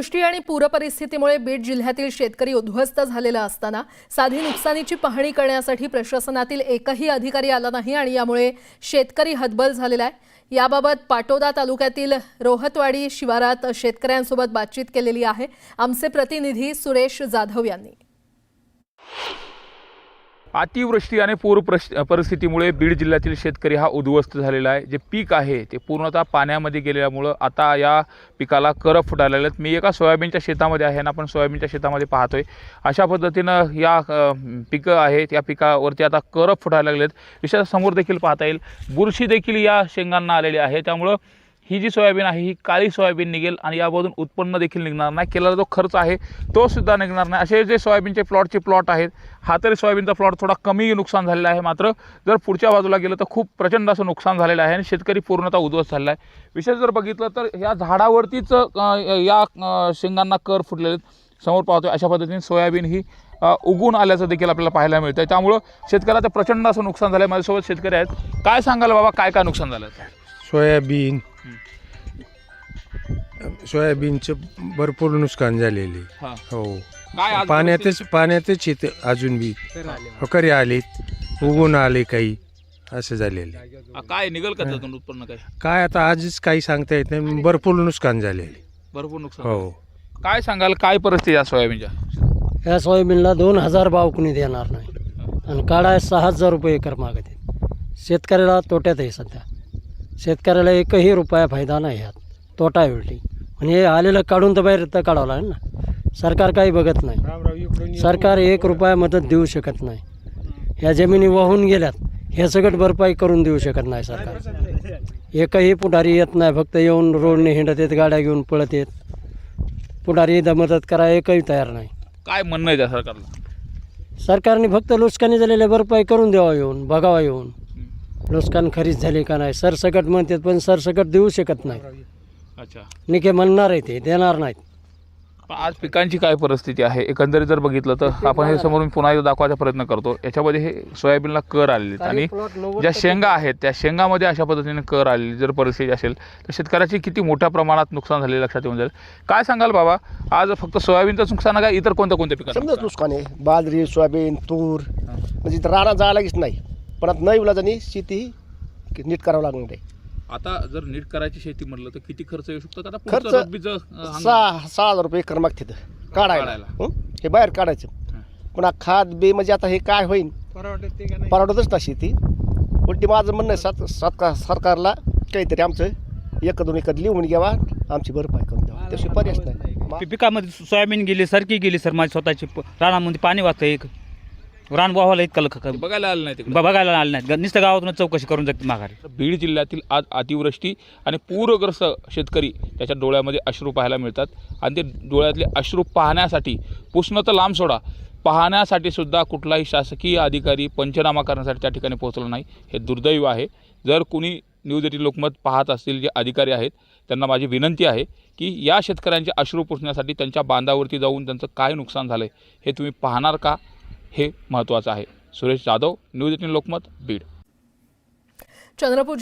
अतिवृष्टी आणि पूरपरिस्थितीमुळे बीड जिल्ह्यातील शेतकरी उद्ध्वस्त झालेला असताना साधी नुकसानीची पाहणी करण्यासाठी प्रशासनातील एकही अधिकारी आला नाही आणि यामुळे शेतकरी हतबल झालेला आहे। याबाबत पाटोदा तालुक्यातील रोहतवाडी शिवारात शेतकऱ्यांसोबत बातचीत केलेली आहे आमचे प्रतिनिधी सुरेश जाधव यांनी। अतिवृष्टी आणि पूर परिस्थितीमुळे बीड जिल्ह्यातील शेतकरी हा उद्ध्वस्त झालेला आहे। जे पीक आहे ते पूर्णतः पाण्यामध्ये गेल्यामुळे आता या पिकाला करप फुटायला लागलेत। मी एका सोयाबीनच्या शेतामध्ये आहे आणि आपण सोयाबीनच्या शेतामध्ये पाहतोय अशा पद्धतीनं या पिकं आहेत, या पिकावरती आता करप फुटायला लागलेत। विशेषतः समोर देखील पाहता येईल बुरशी देखील या शेंगांना आलेली आहे। त्यामुळे ही जी सोयाबीन आहे ही काळी सोयाबीन निघेल आणि यामधून उत्पन्न देखील निघणार नाही, केलेला जो खर्च आहे तो सुद्धा निघणार नाही। असे जे सोयाबीनचे प्लॉट आहेत, हा तरी सोयाबीनचा प्लॉट थोडा कमी नुकसान झालेला आहे, मात्र जर पुढच्या बाजूला गेलं तर खूप प्रचंड असं नुकसान झालेलं आहे आणि शेतकरी पूर्णतः उद्ध्वस्त झालेला आहे। विशेष जर बघितलं तर या झाडावरतीच या शेंगांना कर फुटलेले समोर पाहतोय। अशा पद्धतीने सोयाबीन ही उगून आल्याचं देखील आपल्याला पाहायला मिळतंय। त्यामुळे शेतकऱ्याचं प्रचंड असं नुकसान झालं आहे। माझ्यासोबत शेतकरी आहेत, काय सांगाल बाबा, काय काय नुकसान झालं? सोयाबीनचं भरपूर नुकसान झालेले। हो, काय पाण्यातच येते अजून बी करी आलेत, उगून आले काही असं झालेले। काय निघल का त्यातून उत्पन्न? काय आता आजच काही सांगता येत नाही, भरपूर नुकसान झालेले, भरपूर नुकसान। हो, काय सांगाल, काय परिस्थिती आहे सोयाबीनच्या? या सोयाबीनला 2000 भाव कुणी देणार नाही आणि काढाय 6000 रुपये एकर मागते। शेतकऱ्याला तोट्यात आहे सध्या, शेतकऱ्याला एकही रुपया फायदा नाही, ह्यात तोटा आहे उलटी। आणि हे आलेलं काढून तर बाहेर तर काढावं लागेल ना, सरकार काही बघत नाही। सरकार 1 रुपया मदत देऊ शकत नाही। ह्या जमिनी वाहून गेल्यात, हे सगळं भरपाई करून देऊ शकत नाही सरकार। एकही पुढारी येत नाही, फक्त येऊन रोडने हिंडत येत, गाड्या घेऊन पळत येत, पुढारी मदत करा एकही तयार नाही। काय म्हणणं आहे त्या सरकारला? सरकारने फक्त नुकसानी झालेल्या भरपाई करून द्यावा, येऊन बघावा, येऊन नुकसान खरीच झाले का नाही। सरसकट म्हणतात पण सरसकट देऊ शकत नाही। अच्छा, निके म्हणणार आहे ते देणार नाहीत। आज पिकांची काय परिस्थिती आहे एकंदरीत जर बघितलं तर आपण हे समोरून पुन्हा एकदा दाखवायचा प्रयत्न करतो। याच्यामध्ये हे सोयाबीनला कर आलेले आणि ज्या शेंगा आहेत त्या शेंगामध्ये अशा पद्धतीने कर आलेली जर परिस्थिती असेल तर शेतकऱ्याची किती मोठ्या प्रमाणात नुकसान झाले लक्षात येऊन जाईल। काय सांगाल बाबा, आज फक्त सोयाबीनचं नुकसान आहे का इतर कोणत्या पिकांचं समजाच नुकसान आहे? बाजरी, सोयाबीन, तूर, म्हणजे राणा जायला लागेच नाही, पण आता नाही विलाजानी शेती नीट करावं लागणार आहे। आता जर नीट करायची शेती म्हटलं तर किती खर्च येऊ शकतो? आता खर्च 6,000 रुपये एकर मागते काढायला, हे बाहेर काढायचं। पण खाद बे म्हणजे आता हे काय होईल, परवडतच ना शेती। उलटी माझं म्हणणं आहे सरकारला काहीतरी आमचं 1-2 एकर लिहून घ्यावा, आमची भरपाई करून द्यावा, त्याशिवाय पर्याय नाही। पिकामध्ये सोयाबीन गेली, सरकी गेली सर, माझी स्वतःची रानामध्ये पाणी वाहतं, एक रान वाहवाला इतकं बघायला आलं नाही तिकडे, बघायला आलं नाही, नुसतं गावातून चौकशी करून जाते माघारी। बीड जिल्ह्यातील आज अतिवृष्टी आणि पूरग्रस्त शेतकरी त्याच्या डोळ्यामध्ये अश्रू पाहायला मिळतात आणि ते डोळ्यातले अश्रू पाहण्यासाठी पुसणं तर लांब सोडा, पाहण्यासाठी सुद्धा कुठलाही शासकीय अधिकारी पंचनामा करण्यासाठी त्या ठिकाणी पोहोचला नाही, हे दुर्दैव आहे। जर कुणी न्यूज 18 लोकमत पाहत असतील जे अधिकारी आहेत त्यांना माझी विनंती आहे की या शेतकऱ्यांचे अश्रू पुसण्यासाठी त्यांच्या बांधावरती जाऊन त्यांचं काय नुकसान झालं हे तुम्ही पाहणार का, हे महत्त्वाचं आहे। सुरेश जाधव, न्यूज 18 लोकमत, बीड। चंद्रपूर